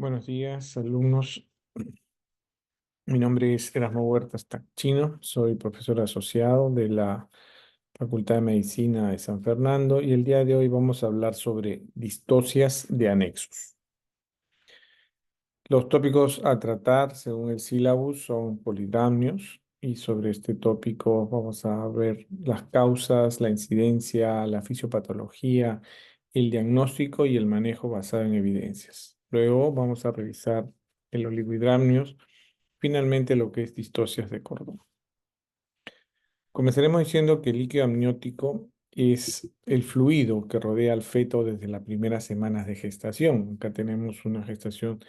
Buenos días, alumnos. Mi nombre es Erasmo Huerta Stachino, soy profesor asociado de la Facultad de Medicina de San Fernando y el día de hoy vamos a hablar sobre distocias de anexos. Los tópicos a tratar según el sílabus son polidamnios y sobre este tópico vamos a ver las causas, la incidencia, la fisiopatología, el diagnóstico y el manejo basado en evidencias. Luego vamos a revisar el oligohidramnios, finalmente lo que es distocias de cordón. Comenzaremos diciendo que el líquido amniótico es el fluido que rodea al feto desde las primeras semanas de gestación. Acá tenemos una gestación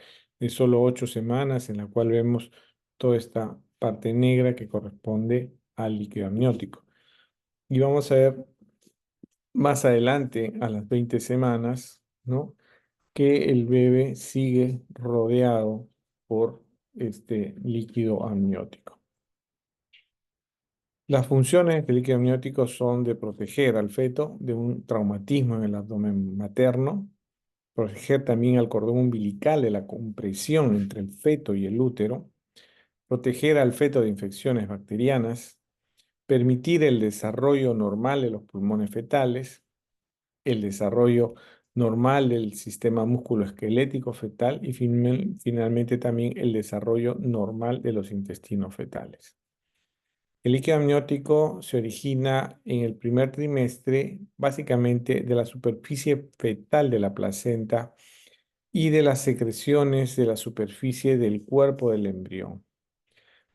de solo 8 semanas en la cual vemos toda esta parte negra que corresponde al líquido amniótico. Y vamos a ver más adelante, a las 20 semanas, ¿no?, que el bebé sigue rodeado por este líquido amniótico. Las funciones del líquido amniótico son de proteger al feto de un traumatismo en el abdomen materno, proteger también al cordón umbilical de la compresión entre el feto y el útero, proteger al feto de infecciones bacterianas, permitir el desarrollo normal de los pulmones fetales, el desarrollo normal del sistema musculoesquelético fetal y finalmente también el desarrollo normal de los intestinos fetales. El líquido amniótico se origina en el primer trimestre, básicamente de la superficie fetal de la placenta y de las secreciones de la superficie del cuerpo del embrión.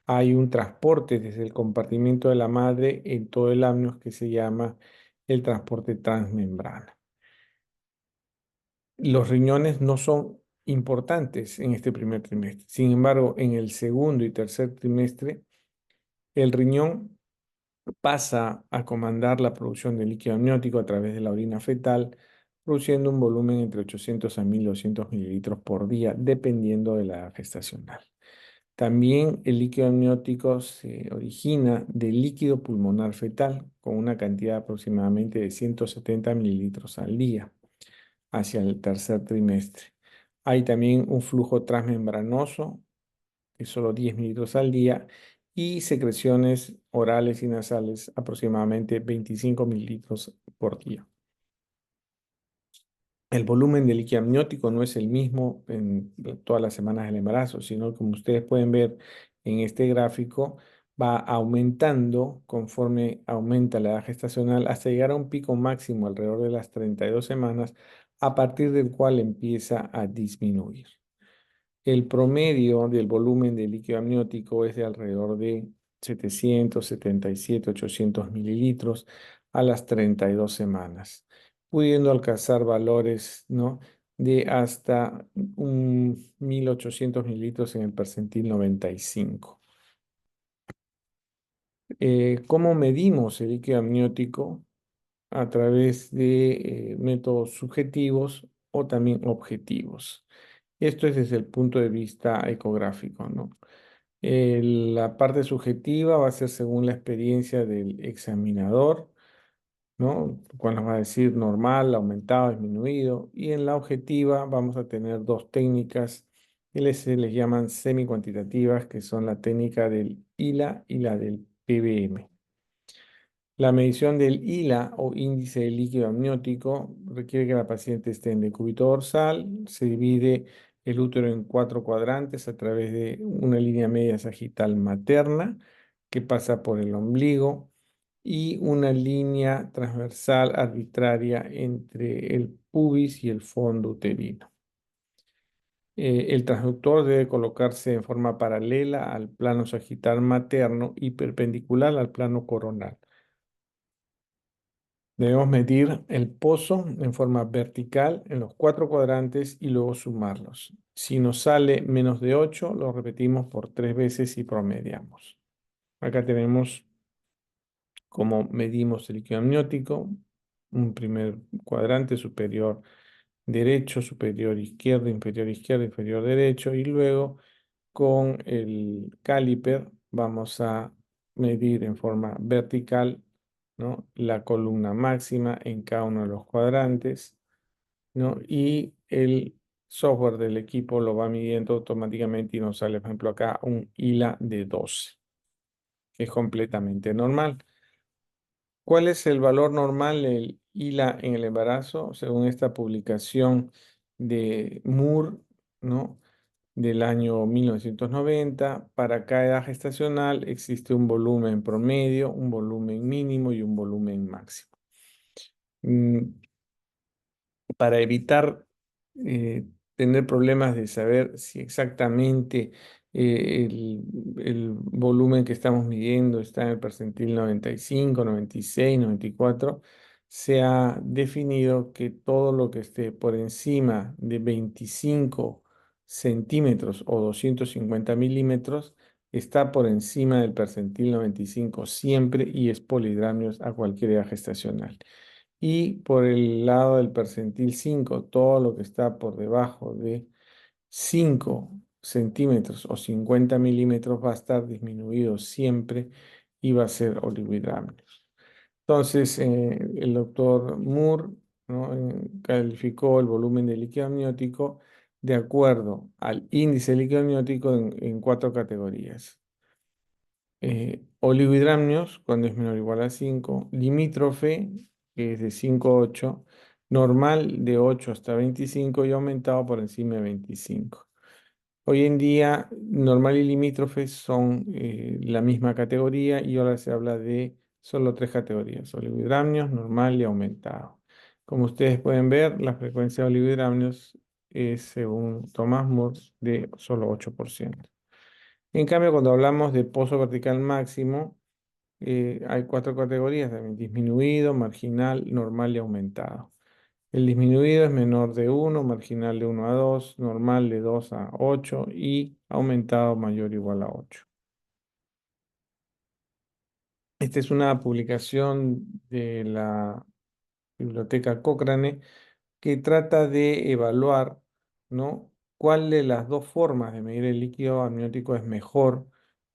Hay un transporte desde el compartimiento de la madre en todo el amnios que se llama el transporte transmembrana. Los riñones no son importantes en este primer trimestre. Sin embargo, en el segundo y tercer trimestre, el riñón pasa a comandar la producción de líquido amniótico a través de la orina fetal, produciendo un volumen entre 800 a 1200 mililitros por día, dependiendo de la edad gestacional. También el líquido amniótico se origina del líquido pulmonar fetal, con una cantidad aproximadamente de 170 mililitros al día, hacia el tercer trimestre. Hay también un flujo transmembranoso de solo 10 mililitros al día y secreciones orales y nasales aproximadamente 25 mililitros por día. El volumen de líquido amniótico no es el mismo en todas las semanas del embarazo, sino como ustedes pueden ver en este gráfico, va aumentando conforme aumenta la edad gestacional hasta llegar a un pico máximo alrededor de las 32 semanas, a partir del cual empieza a disminuir. El promedio del volumen de líquido amniótico es de alrededor de 777, 800 mililitros a las 32 semanas, pudiendo alcanzar valores, ¿no?, de hasta 1800 mililitros en el percentil 95. ¿Cómo medimos el líquido amniótico? A través de métodos subjetivos o también objetivos. Esto es desde el punto de vista ecográfico, ¿no? La parte subjetiva va a ser según la experiencia del examinador, ¿no?, cuál nos va a decir normal, aumentado, disminuido. Y en la objetiva vamos a tener dos técnicas que se les llaman semi-cuantitativas, que son la técnica del ILA y la del PBM. La medición del ILA o índice de líquido amniótico requiere que la paciente esté en decúbito dorsal. Se divide el útero en 4 cuadrantes a través de una línea media sagital materna que pasa por el ombligo y una línea transversal arbitraria entre el pubis y el fondo uterino. El transductor debe colocarse en forma paralela al plano sagital materno y perpendicular al plano coronal. Debemos medir el pozo en forma vertical en los 4 cuadrantes y luego sumarlos. Si nos sale menos de 8, lo repetimos por 3 veces y promediamos. Acá tenemos cómo medimos el líquido amniótico. Un primer cuadrante superior derecho, superior izquierdo, inferior derecho, y luego con el caliper vamos a medir en forma vertical, ¿no?, la columna máxima en cada uno de los cuadrantes, ¿no?, y el software del equipo lo va midiendo automáticamente y nos sale, por ejemplo, acá un ILA de 12, que es completamente normal. ¿Cuál es el valor normal del ILA en el embarazo? Según esta publicación de Moore, ¿no? Del año 1990, para cada edad gestacional existe un volumen promedio, un volumen mínimo y un volumen máximo. Mm, para evitar eh, tener problemas de saber si exactamente el volumen que estamos midiendo está en el percentil 95, 96, 94, se ha definido que todo lo que esté por encima de 25 centímetros o 250 milímetros está por encima del percentil 95 siempre y es polidramnios a cualquier edad gestacional. Y por el lado del percentil 5, todo lo que está por debajo de 5 centímetros o 50 milímetros va a estar disminuido siempre y va a ser oligohidramnios. Entonces, el doctor Moore, ¿no? Calificó el volumen de líquido amniótico de acuerdo al índice de líquido amniótico en cuatro categorías: oligohidramnios, cuando es menor o igual a 5, limítrofe, que es de 5 a 8, normal de 8 hasta 25 y aumentado por encima de 25. Hoy en día, normal y limítrofe son la misma categoría y ahora se habla de solo tres categorías: oligohidramnios, normal y aumentado. Como ustedes pueden ver, la frecuencia de oligohidramnios es, según Thomas Moore, de solo 8%. En cambio, cuando hablamos de pozo vertical máximo, hay cuatro categorías también: disminuido, marginal, normal y aumentado. El disminuido es menor de 1, marginal de 1 a 2, normal de 2 a 8 y aumentado mayor o igual a 8. Esta es una publicación de la Biblioteca Cochrane que trata de evaluar, ¿no? ¿Cuál de las dos formas de medir el líquido amniótico es mejor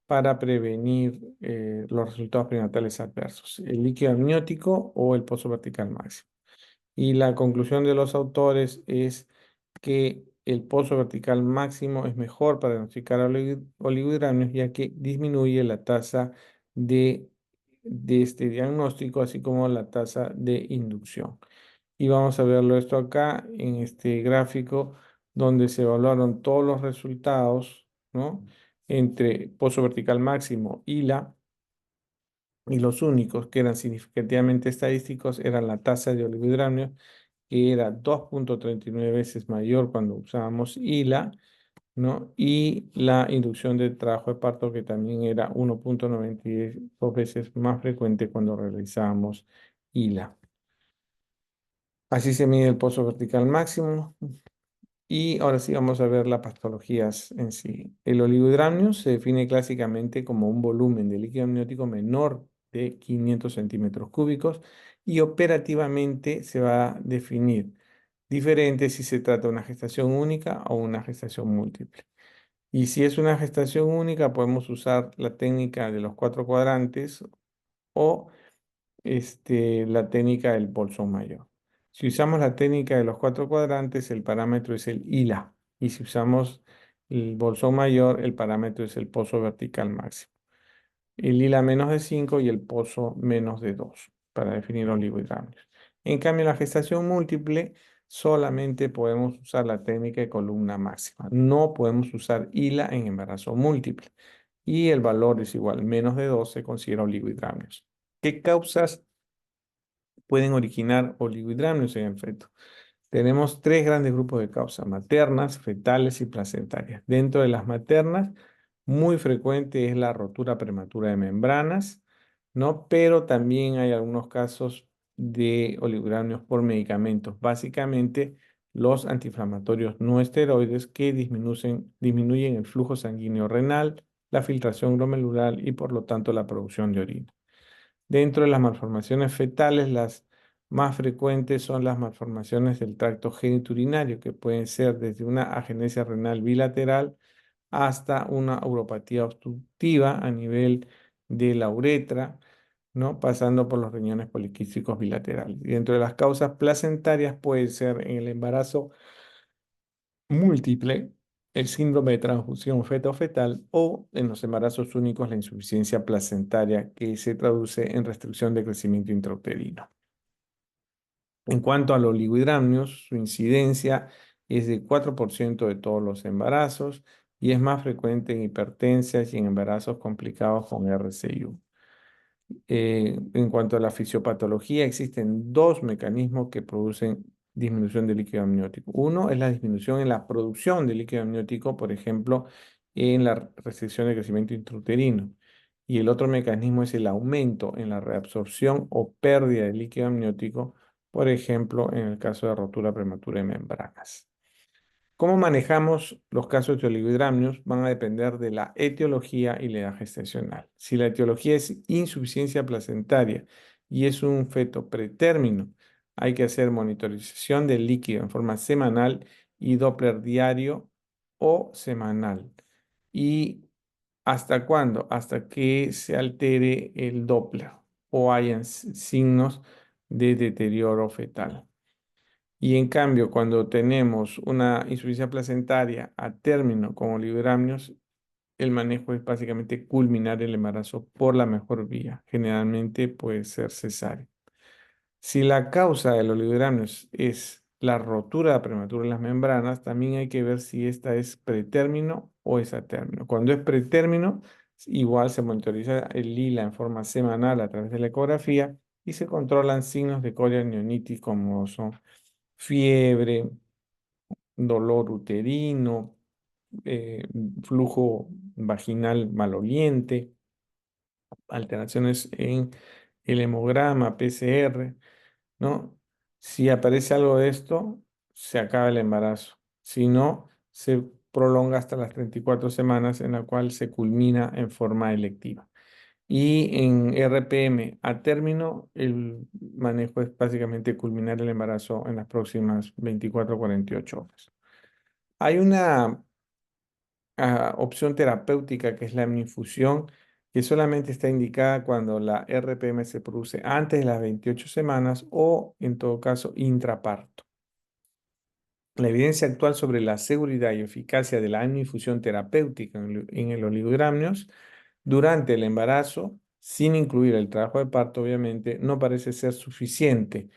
para prevenir los resultados perinatales adversos: el líquido amniótico o el pozo vertical máximo? Y la conclusión de los autores es que el pozo vertical máximo es mejor para diagnosticar oligohidramnios, ya que disminuye la tasa de, de este diagnóstico, así como la tasa de inducción. Y vamos a verlo esto acá en este gráfico, donde se evaluaron todos los resultados, ¿no? Entre pozo vertical máximo y los únicos que eran significativamente estadísticos eran la tasa de oligohidramnios, que era 2,39 veces mayor cuando usábamos ILA, ¿no? Y la inducción de trabajo de parto, que también era 1,92 veces más frecuente cuando realizábamos ILA. Así se mide el pozo vertical máximo. Y ahora sí vamos a ver las patologías en sí. El oligohidramnio se define clásicamente como un volumen de líquido amniótico menor de 500 centímetros cúbicos y operativamente se va a definir diferente si se trata de una gestación única o una gestación múltiple. Y si es una gestación única, podemos usar la técnica de los cuatro cuadrantes o la técnica del bolsón mayor. Si usamos la técnica de los cuatro cuadrantes, el parámetro es el ILA. Y si usamos el bolsón mayor, el parámetro es el pozo vertical máximo. El ILA menos de 5 y el pozo menos de 2 para definir oligohidramnios. En cambio, en la gestación múltiple solamente podemos usar la técnica de columna máxima. No podemos usar ILA en embarazo múltiple. Y el valor es igual, menos de 2 se considera oligohidramnios. ¿Qué causas pueden originar oligohidramnios en el feto? Tenemos tres grandes grupos de causas: maternas, fetales y placentarias. Dentro de las maternas, muy frecuente es la rotura prematura de membranas, ¿no? Pero también hay algunos casos de oligohidramnios por medicamentos, básicamente los antiinflamatorios no esteroides, que disminuyen el flujo sanguíneo renal, la filtración glomerular y por lo tanto la producción de orina. Dentro de las malformaciones fetales, las más frecuentes son las malformaciones del tracto genitourinario, que pueden ser desde una agenesia renal bilateral hasta una uropatía obstructiva a nivel de la uretra, ¿no? Pasando por los riñones poliquísticos bilaterales. Y dentro de las causas placentarias puede ser en el embarazo múltiple, el síndrome de transfusión feto-fetal o en los embarazos únicos la insuficiencia placentaria que se traduce en restricción de crecimiento intrauterino. En cuanto al oligohidramnios, su incidencia es de 4% de todos los embarazos y es más frecuente en hipertensas y en embarazos complicados con RCIU. En cuanto a la fisiopatología, existen dos mecanismos que producen disminución del líquido amniótico. Uno es la disminución en la producción de líquido amniótico, por ejemplo, en la restricción de crecimiento intrauterino. Y el otro mecanismo es el aumento en la reabsorción o pérdida de líquido amniótico, por ejemplo, en el caso de rotura prematura de membranas. ¿Cómo manejamos los casos de oligohidramnios? Van a depender de la etiología y la edad gestacional. Si la etiología es insuficiencia placentaria y es un feto pretérmino, hay que hacer monitorización del líquido en forma semanal y Doppler diario o semanal. ¿Y hasta cuándo? Hasta que se altere el Doppler o hayan signos de deterioro fetal. Y en cambio, cuando tenemos una insuficiencia placentaria a término con oligohidramnios, el manejo es básicamente culminar el embarazo por la mejor vía. Generalmente puede ser cesárea. Si la causa del oligohidramnios es la rotura prematura de las membranas, también hay que ver si esta es pretérmino o es a término. Cuando es pretérmino, igual se monitoriza el lila en forma semanal a través de la ecografía y se controlan signos de corionionitis como son fiebre, dolor uterino, eh, flujo vaginal maloliente, alteraciones en el hemograma, PCR, ¿no? Si aparece algo de esto, se acaba el embarazo. Si no, se prolonga hasta las 34 semanas en la cual se culmina en forma electiva. Y en RPM a término, el manejo es básicamente culminar el embarazo en las próximas 24 o 48 horas. Hay una opción terapéutica que es la amnifusión, que solamente está indicada cuando la RPM se produce antes de las 28 semanas o, en todo caso, intraparto. La evidencia actual sobre la seguridad y eficacia de la amnifusión terapéutica en el oligohidramnios durante el embarazo, sin incluir el trabajo de parto, obviamente, no parece ser suficiente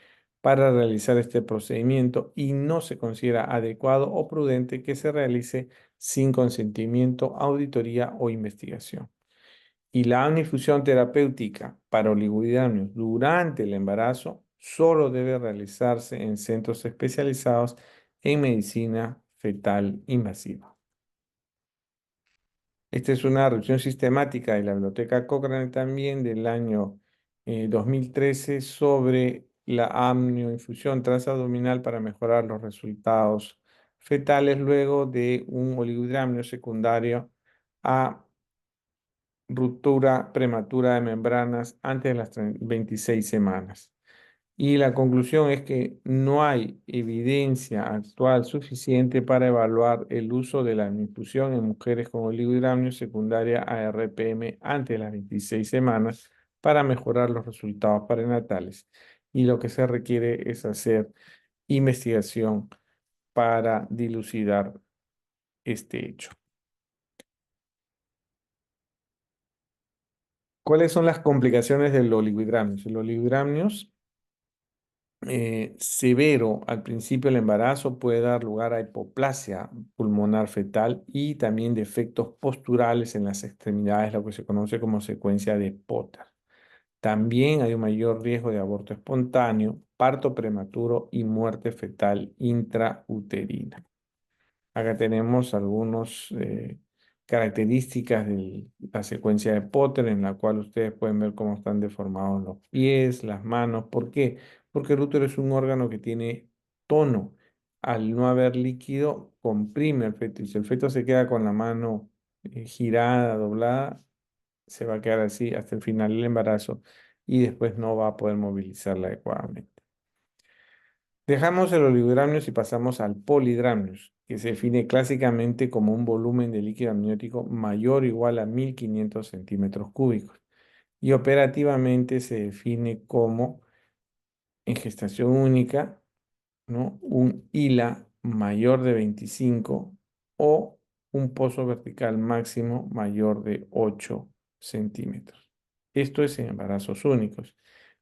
para realizar este procedimiento y no se considera adecuado o prudente que se realice sin consentimiento, auditoría o investigación. Y la amnifusión terapéutica para oligohidramnios durante el embarazo solo debe realizarse en centros especializados en medicina fetal invasiva. Esta es una revisión sistemática de la Biblioteca Cochrane también del año 2013 sobre la amnioinfusión transabdominal para mejorar los resultados fetales luego de un oligohidramnio secundario a ruptura prematura de membranas antes de las 26 semanas. Y la conclusión es que no hay evidencia actual suficiente para evaluar el uso de la infusión en mujeres con oligohidramnio secundaria a RPM antes de las 26 semanas para mejorar los resultados prenatales. Y lo que se requiere es hacer investigación para dilucidar este hecho. ¿Cuáles son las complicaciones del oligohidramnios? El oligohidramnios severo al principio del embarazo puede dar lugar a hipoplasia pulmonar fetal y también defectos posturales en las extremidades, lo que se conoce como secuencia de Potter. También hay un mayor riesgo de aborto espontáneo, parto prematuro y muerte fetal intrauterina. Acá tenemos algunas características de la secuencia de Potter, en la cual ustedes pueden ver cómo están deformados los pies, las manos. ¿Por qué? Porque el útero es un órgano que tiene tono. Al no haber líquido, comprime el feto. Y si el feto se queda con la mano girada, doblada, se va a quedar así hasta el final del embarazo y después no va a poder movilizarla adecuadamente. Dejamos el oligohidramnios y pasamos al polihidramnios, que se define clásicamente como un volumen de líquido amniótico mayor o igual a 1500 centímetros cúbicos. Y operativamente se define como en gestación única, ¿no? Un ILA mayor de 25 o un pozo vertical máximo mayor de 8 centímetros. Esto es en embarazos únicos,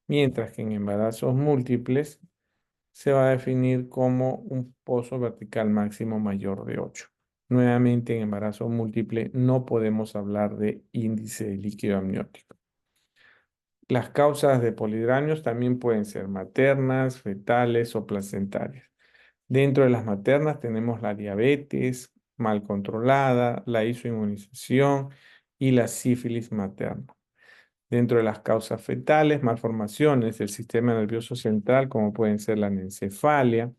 mientras que en embarazos múltiples se va a definir como un pozo vertical máximo mayor de 8. Nuevamente, en embarazo múltiple no podemos hablar de índice de líquido amniótico. Las causas de polidramnios también pueden ser maternas, fetales o placentarias. Dentro de las maternas tenemos la diabetes mal controlada, la isoinmunización y la sífilis materna. Dentro de las causas fetales, malformaciones del sistema nervioso central, como pueden ser la anencefalia,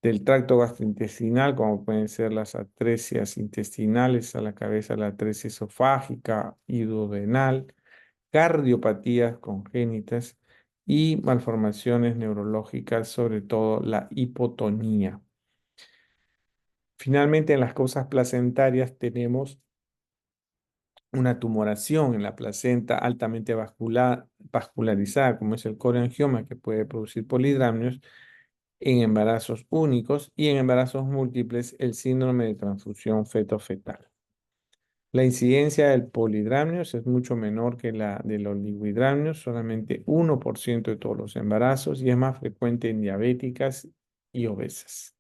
del tracto gastrointestinal, como pueden ser las atresias intestinales a la cabeza, la atresia esofágica y duodenal, cardiopatías congénitas y malformaciones neurológicas, sobre todo la hipotonía. Finalmente, en las causas placentarias tenemos una tumoración en la placenta altamente vascularizada, como es el coreangioma, que puede producir polidramnios en embarazos únicos y en embarazos múltiples el síndrome de transfusión feto-fetal. La incidencia del polidramnios es mucho menor que la del oligohidramnios, solamente 1% de todos los embarazos y es más frecuente en diabéticas y obesas.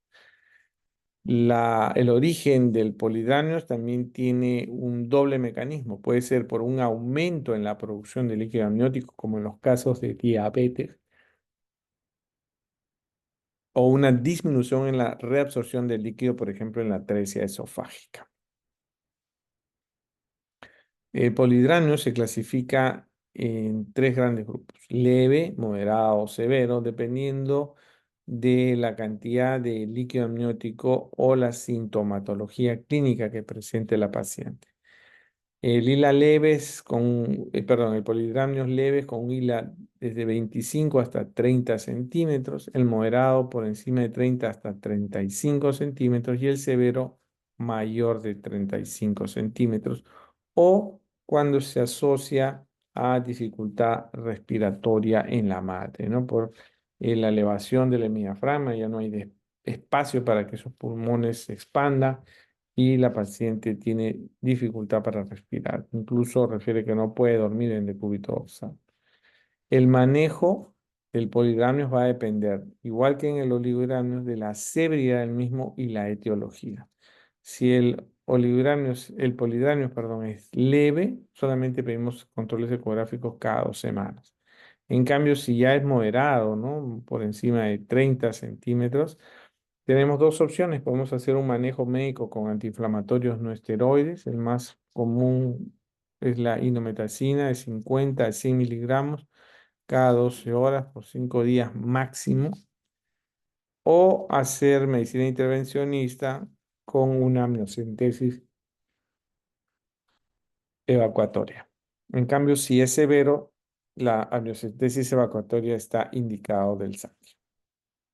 El origen del polidramnios también tiene un doble mecanismo. Puede ser por un aumento en la producción de líquido amniótico, como en los casos de diabetes, o una disminución en la reabsorción del líquido, por ejemplo, en la atresia esofágica. El polidramnio se clasifica en tres grandes grupos: leve, moderado o severo, dependiendo de la cantidad de líquido amniótico o la sintomatología clínica que presente la paciente. El polidramnios leves con un hila desde 25 hasta 30 centímetros, el moderado por encima de 30 hasta 35 centímetros y el severo mayor de 35 centímetros, o cuando se asocia a dificultad respiratoria en la madre, ¿no? Por la elevación del diafragma, ya no hay espacio para que esos pulmones se expandan y la paciente tiene dificultad para respirar. Incluso refiere que no puede dormir en decúbito dorsal. El manejo del polidramnios va a depender, igual que en el oligodramnios, de la severidad del mismo y la etiología. Si el polidramnios, perdón, es leve, solamente pedimos controles ecográficos cada 2 semanas. En cambio, si ya es moderado, ¿no? Por encima de 30 centímetros, tenemos dos opciones. Podemos hacer un manejo médico con antiinflamatorios no esteroides. El más común es la indometacina de 50 a 100 miligramos cada 12 horas por 5 días máximo. O hacer medicina intervencionista con una amniocentesis evacuatoria. En cambio, si es severo, la amniocentesis evacuatoria está indicado del sangre.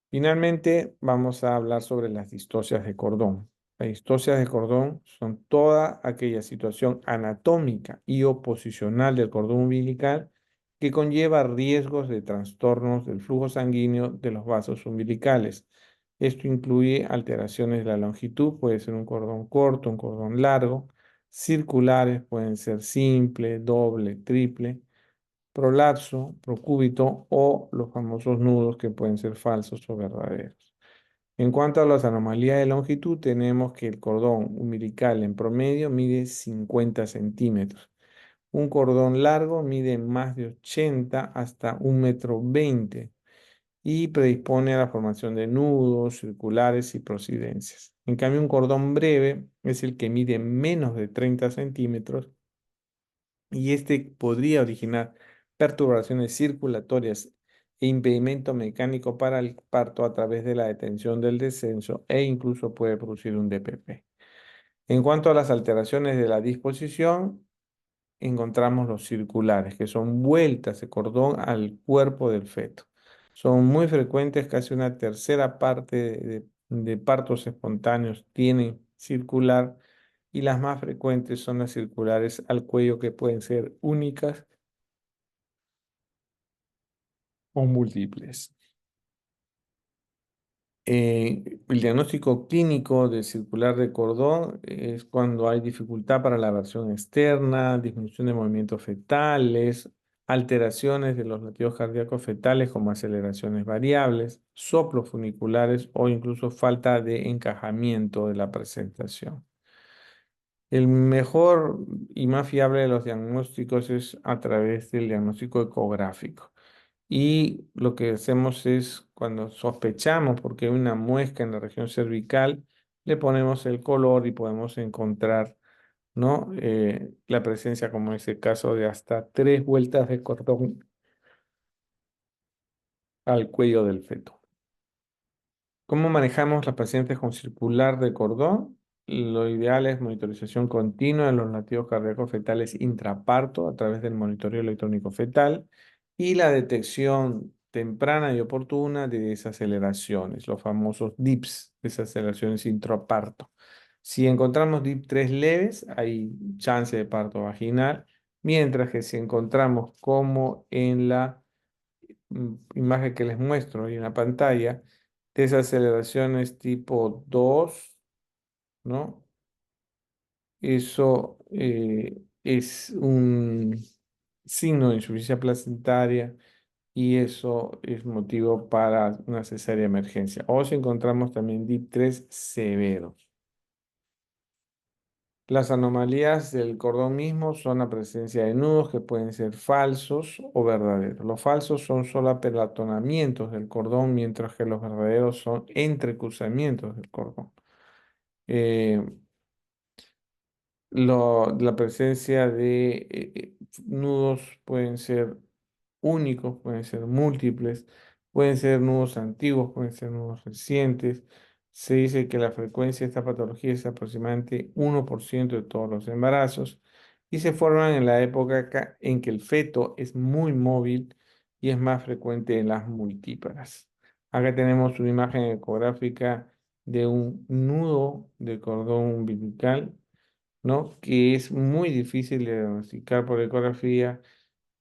Finalmente, vamos a hablar sobre las distocias de cordón. Las distocias de cordón son toda aquella situación anatómica y o posicional del cordón umbilical que conlleva riesgos de trastornos del flujo sanguíneo de los vasos umbilicales. Esto incluye alteraciones de la longitud, puede ser un cordón corto, un cordón largo, circulares, pueden ser simple, doble, triple, prolapso, procúbito o los famosos nudos que pueden ser falsos o verdaderos. En cuanto a las anomalías de longitud, tenemos que el cordón umbilical en promedio mide 50 centímetros. Un cordón largo mide más de 80 hasta 1,20 m y predispone a la formación de nudos, circulares y prosidencias. En cambio, un cordón breve es el que mide menos de 30 centímetros y este podría originar perturbaciones circulatorias e impedimento mecánico para el parto a través de la detención del descenso e incluso puede producir un DPP. En cuanto a las alteraciones de la disposición, encontramos los circulares, que son vueltas de cordón al cuerpo del feto. Son muy frecuentes, casi una tercera parte de partos espontáneos tienen circular y las más frecuentes son las circulares al cuello, que pueden ser únicas o múltiples. El diagnóstico clínico de circular de cordón es cuando hay dificultad para la versión externa, disminución de movimientos fetales, alteraciones de los latidos cardíacos fetales como aceleraciones variables, soplos funiculares o incluso falta de encajamiento de la presentación. El mejor y más fiable de los diagnósticos es a través del diagnóstico ecográfico. Y lo que hacemos es, cuando sospechamos, porque hay una muesca en la región cervical, le ponemos el color y podemos encontrar, ¿no? La presencia, como en ese caso, de hasta 3 vueltas de cordón al cuello del feto. ¿Cómo manejamos las pacientes con circular de cordón? Lo ideal es monitorización continua de los latidos cardíacos fetales intraparto a través del monitoreo electrónico fetal y la detección temprana y oportuna de desaceleraciones, los famosos DIPS, desaceleraciones intraparto. Si encontramos DIP 3 leves, hay chance de parto vaginal, mientras que si encontramos como en la imagen que les muestro ahí en la pantalla, desaceleraciones tipo 2, ¿no? Eso es un signo de insuficiencia placentaria y eso es motivo para una cesárea de emergencia. O si encontramos también DIP 3 severos. Las anomalías del cordón mismo son la presencia de nudos que pueden ser falsos o verdaderos. Los falsos son solo apelatonamientos del cordón, mientras que los verdaderos son entrecruzamientos del cordón. Eh, la presencia de nudos pueden ser únicos, pueden ser múltiples, pueden ser nudos antiguos, pueden ser nudos recientes. Se dice que la frecuencia de esta patología es aproximadamente 1% de todos los embarazos y se forman en la época en que el feto es muy móvil y es más frecuente en las multíparas. Acá tenemos una imagen ecográfica de un nudo de cordón umbilical, ¿no? Que es muy difícil de diagnosticar por ecografía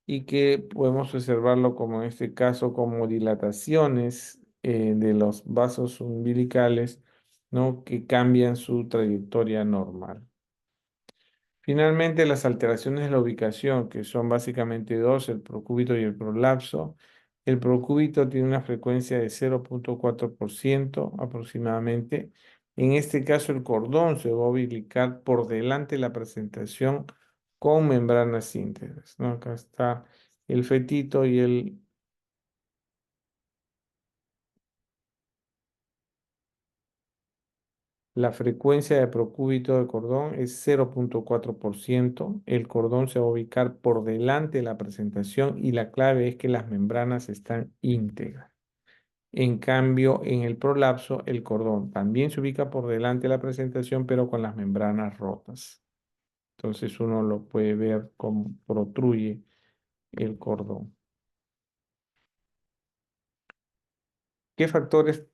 y que podemos observarlo como en este caso como dilataciones de los vasos umbilicales, ¿no? Que cambian su trayectoria normal. Finalmente, las alteraciones de la ubicación, que son básicamente dos, el procúbito y el prolapso. El procúbito tiene una frecuencia de 0,4% aproximadamente. En este caso, el cordón se va a ubicar por delante de la presentación con membranas íntegras, ¿no? Acá está el fetito y la frecuencia de procúbito de cordón es 0,4%. El cordón se va a ubicar por delante de la presentación y la clave es que las membranas están íntegras. En cambio, en el prolapso, el cordón también se ubica por delante de la presentación, pero con las membranas rotas. Entonces uno lo puede ver como protruye el cordón. ¿Qué factores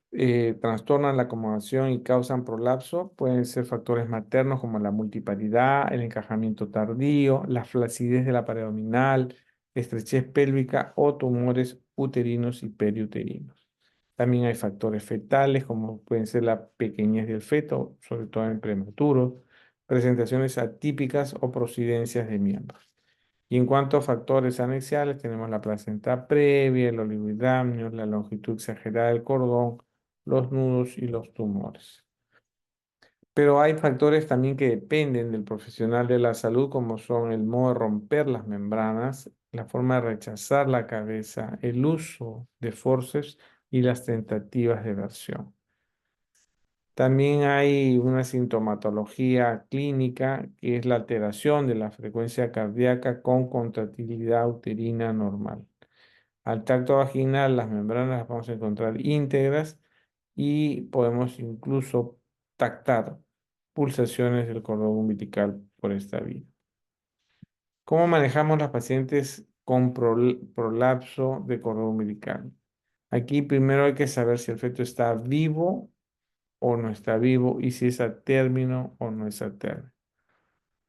trastornan la acomodación y causan prolapso? Pueden ser factores maternos como la multiparidad, el encajamiento tardío, la flacidez de la pared abdominal, estrechez pélvica o tumores uterinos y periuterinos. También hay factores fetales como pueden ser la pequeñez del feto, sobre todo en prematuros, presentaciones atípicas o prosidencias de miembros. Y en cuanto a factores anexiales, tenemos la placenta previa, el oligohidramnio, la longitud exagerada del cordón, los nudos y los tumores. Pero hay factores también que dependen del profesional de la salud, como son el modo de romper las membranas, la forma de rechazar la cabeza, el uso de forceps y las tentativas de versión. También hay una sintomatología clínica que es la alteración de la frecuencia cardíaca con contractilidad uterina normal. Al tacto vaginal, las membranas las vamos a encontrar íntegras y podemos incluso tactar pulsaciones del cordón umbilical por esta vía. ¿Cómo manejamos las pacientes con prolapso de cordón umbilical? Aquí primero hay que saber si el feto está vivo o no está vivo y si es a término o no es a término.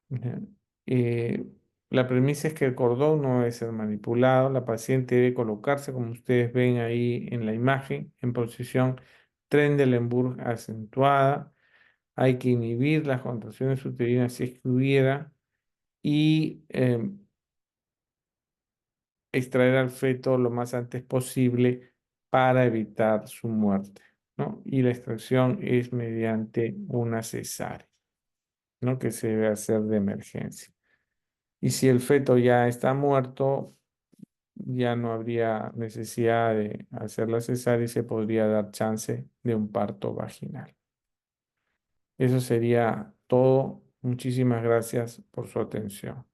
Ya. Eh, la premisa es que el cordón no debe ser manipulado, la paciente debe colocarse como ustedes ven ahí en la imagen, en posición Trendelenburg acentuada. Hay que inhibir las contracciones uterinas si es que hubiera y extraer al feto lo más antes posible para evitar su muerte, ¿no? Y la extracción es mediante una cesárea, ¿no? Que se debe hacer de emergencia. Y si el feto ya está muerto, ya no habría necesidad de hacer la cesárea y se podría dar chance de un parto vaginal. Eso sería todo. Muchísimas gracias por su atención.